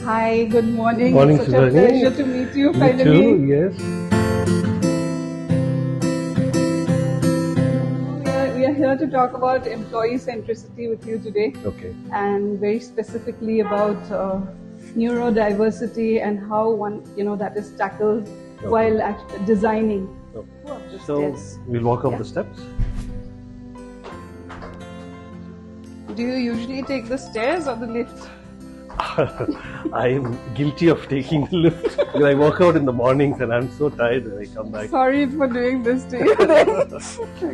Hi, good morning. Morning, it's such a pleasure to meet you finally. Me too, yes. We are here to talk about employee centricity with you today. Okay. And very specifically about neuro diversity and how that is tackled while designing. Okay. So we'll walk up the steps. Do you usually take the stairs or the lift? I am guilty of taking the lift. I work out in the mornings and I'm so tired when I come back. Sorry for doing this to you then. Okay.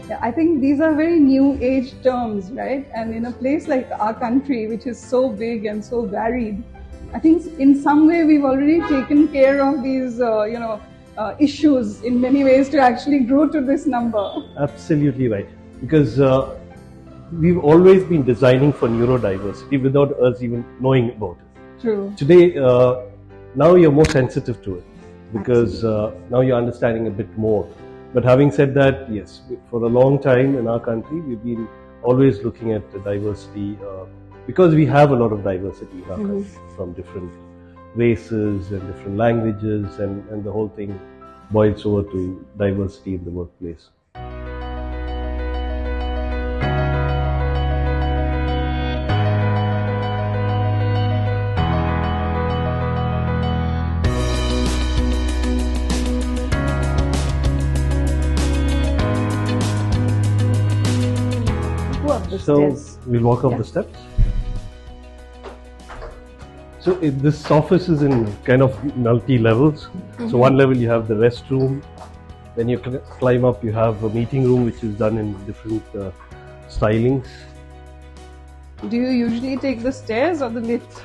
Yeah, I think these are very new age terms, right? And in a place like our country, which is so big and so varied, I think in some way we've already taken care of these, issues in many ways to actually grow to this number. Absolutely right. Because we've always been designing for neurodiversity without us even knowing about it. True. Today, now you're more sensitive to it because now you're understanding a bit more. But having said that, yes, for a long time in our country, we've been always looking at the diversity because we have a lot of diversity in our country from different races and different languages, and the whole thing boils over to diversity in the workplace. So we'll walk up the steps. So this office is in kind of multi-levels. So one level you have the restroom, then you climb up, you have a meeting room which is done in different stylings. Do you usually take the stairs or the lift?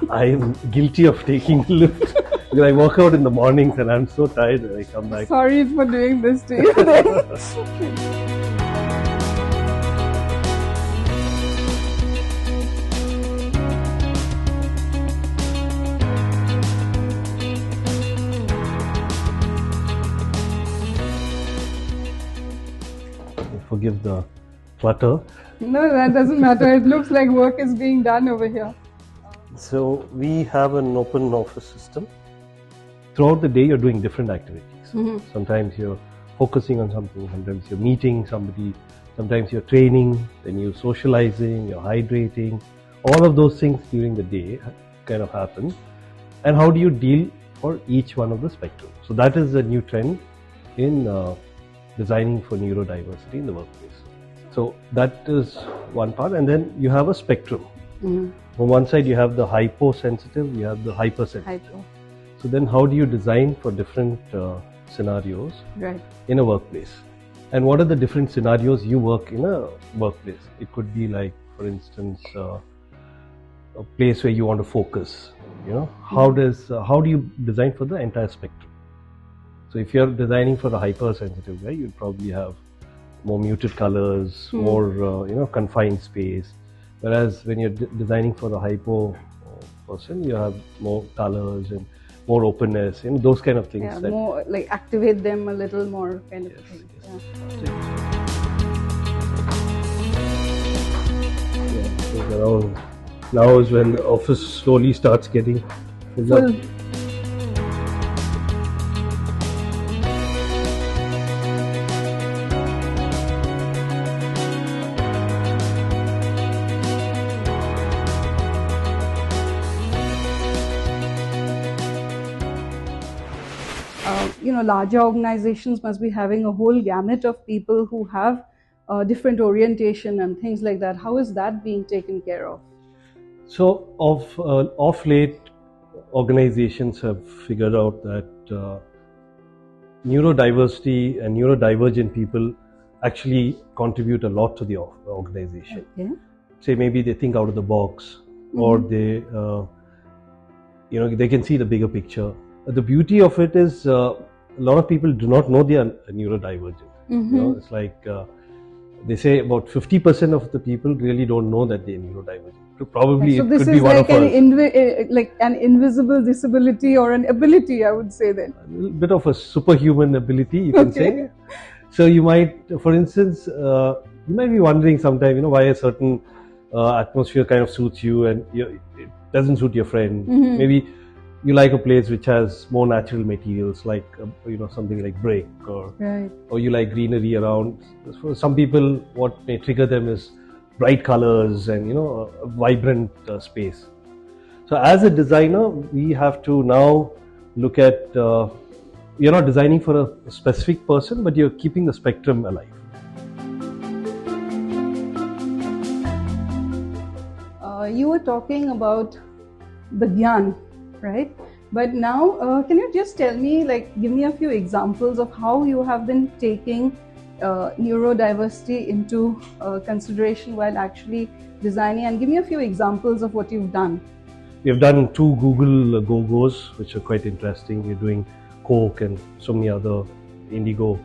I am guilty of taking the lift. Because I work out in the mornings and I'm so tired when I come back. Sorry for doing this to you then. Forgive the clutter. No, that doesn't matter. It looks like work is being done over here. So we have an open office system. Throughout the day, you're doing different activities. Sometimes you're focusing on something, sometimes you're meeting somebody, sometimes you're training, then you're socializing, you're hydrating. All of those things during the day kind of happen. And how do you deal for each one of the spectrum? So that is a new trend in designing for neurodiversity in the workplace. So that is one part, and then you have a spectrum. On one side you have the hyposensitive, you have the hypersensitive. So then how do you design for different scenarios in a workplace? And what are the different scenarios you work in a workplace? It could be like, for instance, a place where you want to focus. How do you design for the entire spectrum? So if you're designing for a hypersensitive guy, you'd probably have more muted colors, more confined space. Whereas when you're designing for a hypo person, you have more colors and more openness, those kind of things. Yeah, more like activate them a little more kind of thing. So around now is when the office slowly starts getting filled up. Larger organizations must be having a whole gamut of people who have different orientation and things like that. How is that being taken care of? So of late, organizations have figured out that neurodiversity and neurodivergent people actually contribute a lot to the organization. Say maybe they think out of the box, or they can see the bigger picture. The beauty of it is a lot of people do not know they are neurodivergent. It's like they say about 50% of the people really don't know that they are neurodivergent. Probably so it this could is be one like of us. like an invisible disability or an ability, I would say then. A little bit of a superhuman ability, you can say. So you might, for instance, you might be wondering sometime, why a certain atmosphere kind of suits you and it doesn't suit your friend. Maybe you like a place which has more natural materials, like something like brick, or you like greenery around. For some people, what may trigger them is bright colors and a vibrant space. So as a designer, we have to now look at, you're not designing for a specific person, but you're keeping the spectrum alive. You were talking about the Gyan, right? But now, can you just tell me, give me a few examples of how you have been taking neurodiversity into consideration while actually designing, and give me a few examples of what you've done. We have done 2 Google Go-Go's, which are quite interesting. We're doing Coke and so many other Indigo.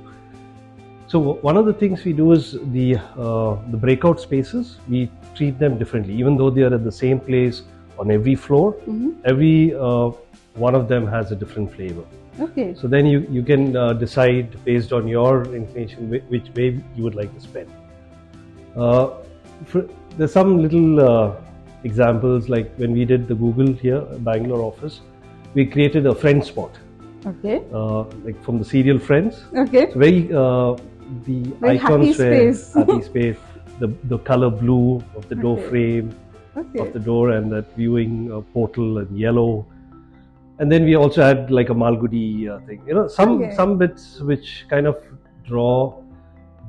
So one of the things we do is the breakout spaces, we treat them differently. Even though they are at the same place on every floor, every one of them has a different flavor. Okay. So then you can decide based on your inclination which way you would like to spend. There's some little examples, like when we did the Google here, Bangalore office, we created a friend spot. Okay. Like from the serial Friends. Okay. So very very icons happy were space. happy space. The color blue of the door frame of the door, and that viewing portal and yellow. And then we also had like a Malgudi thing. Some bits which kind of draw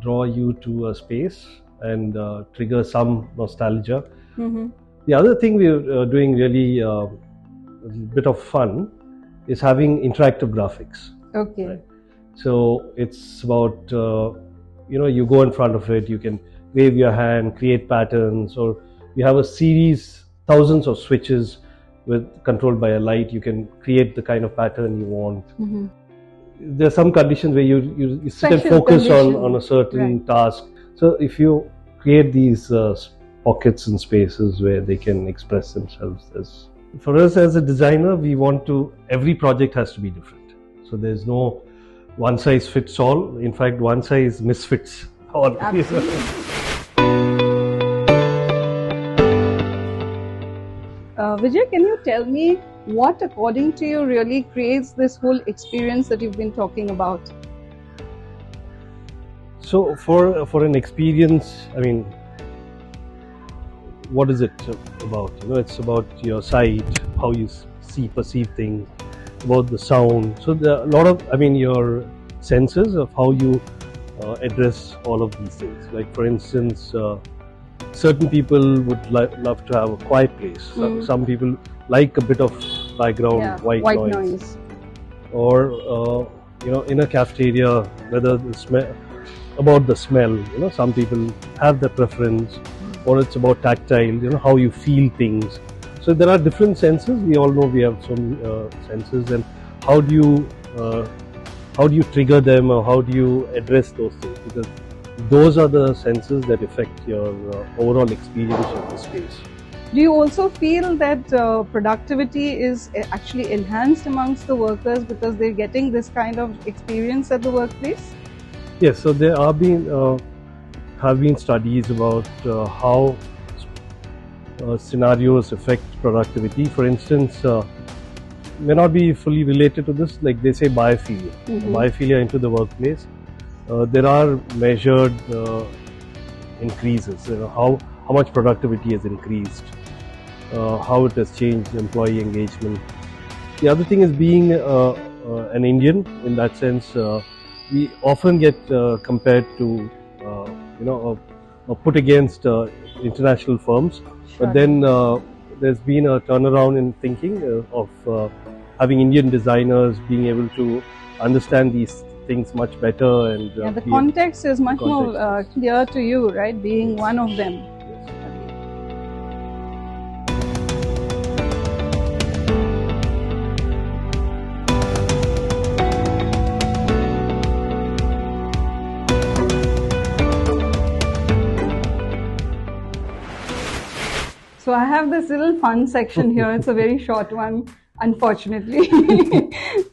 you to a space and trigger some nostalgia. The other thing we're doing really a bit of fun is having interactive graphics. Okay. Right? So it's about, you go in front of it, you can wave your hand, create patterns, or you have a series, thousands of switches controlled by a light. You can create the kind of pattern you want. There are some conditions where you sit and focus on a certain task. So if you create these pockets and spaces where they can express themselves. For us as a designer, we want every project has to be different. So there's no one size fits all. In fact, one size misfits all. Vijay, can you tell me what, according to you, really creates this whole experience that you've been talking about? So for an experience, I mean, what is it about? It's about your sight, how you perceive things, about the sound. So there are a lot of, your senses of how you address all of these things. Like for instance, certain people would love to have a quiet place. Some people like a bit of background white noise. Or in a cafeteria, whether about the smell. Some people have the preference. Or it's about tactile, how you feel things. So there are different senses. We all know we have some senses, and how do you trigger them, or how do you address those things? Because those are the senses that affect your overall experience of the space. Do you also feel that productivity is actually enhanced amongst the workers because they're getting this kind of experience at the workplace? Yes. So there have been studies about how scenarios affect productivity. For instance, may not be fully related to this, like they say biophilia. Biophilia into the workplace. There are measured increases, how much productivity has increased, how it has changed employee engagement. The other thing is being an Indian, in that sense, we often get compared to put against international firms. But then there's been a turnaround in thinking of having Indian designers being able to understand these things much better. And the context is much more clear to you, right? Being one of them. So I have this little fun section here. It's a very short one, unfortunately.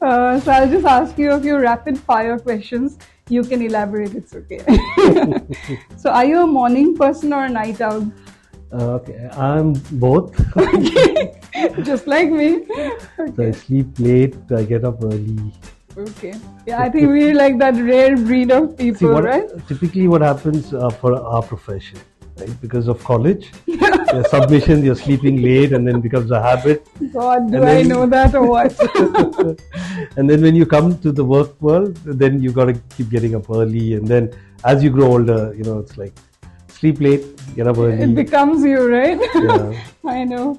So I'll just ask you a few rapid fire questions. You can elaborate, it's okay. So are you a morning person or a night owl? Okay, I'm both. Okay. Just like me. So I sleep late, I get up early. Okay. Yeah, I think we're like that rare breed of people, right? Typically what happens for our profession, right? Because of college, your submissions, you're sleeping late and then becomes a habit. God, do I know that or what? And then when you come to the work world, then you got to keep getting up early. And then as you grow older, it's like sleep late, get up early. It becomes you, right? Yeah. I know.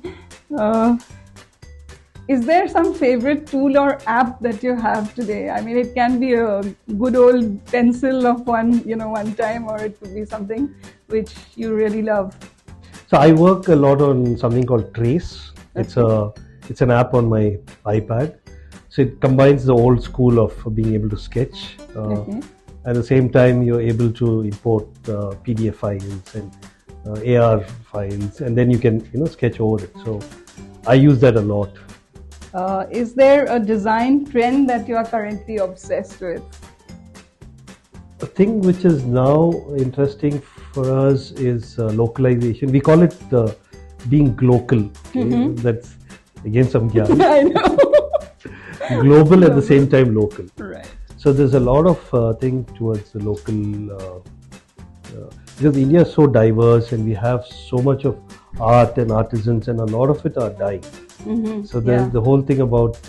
Is there some favorite tool or app that you have today? I mean, it can be a good old pencil of one time, or it could be something which you really love. So I work a lot on something called Trace. Okay. It's an app on my iPad. So it combines the old school of being able to sketch. Okay. At the same time, you're able to import PDF files and AR files, and then you can sketch over it. So I use that a lot. Is there a design trend that you are currently obsessed with? A thing which is now interesting for us is localization. We call it being global. Okay? Mm-hmm. That's again some gyan. I know. Global at the same time local. Right. So there's a lot of thing towards the local because India is so diverse and we have so much of art and artisans, and a lot of it are dying. Mm-hmm. So there's the whole thing about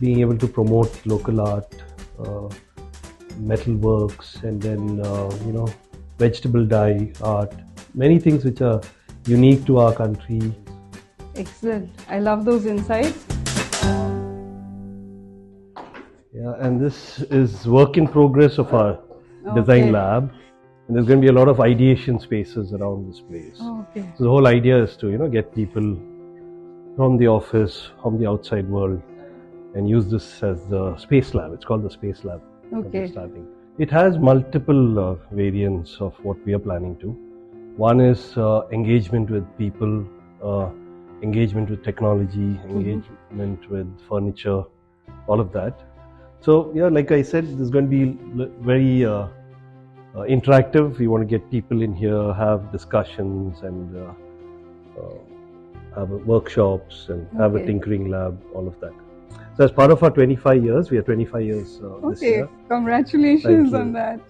being able to promote local art, metal works, and then vegetable dye art, many things which are unique to our country. Excellent. I love those insights. Yeah, and this is work in progress of our design lab. And there's going to be a lot of ideation spaces around this place. Okay. So the whole idea is to get people from the office, from the outside world, and use this as the space lab. It's called the space lab. Okay. Starting. It has multiple variants of what we are planning to. One is engagement with people, engagement with technology, engagement with furniture, all of that. So yeah, like I said, there's going to be very interactive. We want to get people in here, have discussions, and have workshops, and have a tinkering lab, all of that. So as part of our 25 years, we are 25 years this year. Congratulations on that.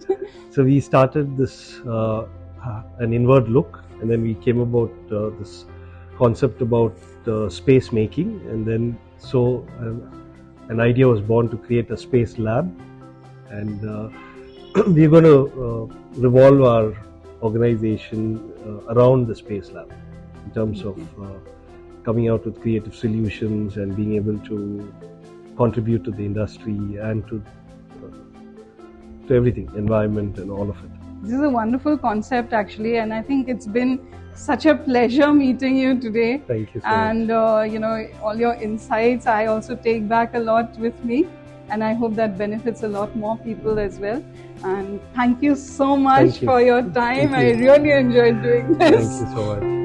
So we started this an inward look, and then we came about this concept about space making, and then an idea was born to create a space lab, and we're going to revolve our organization around the space lab in terms of coming out with creative solutions and being able to contribute to the industry and to everything, environment and all of it. This is a wonderful concept actually, and I think it's been such a pleasure meeting you today. Thank you so much. And all your insights I also take back a lot with me, and I hope that benefits a lot more people as well. And thank you so much for your time. I really enjoyed doing this. Thank you so much.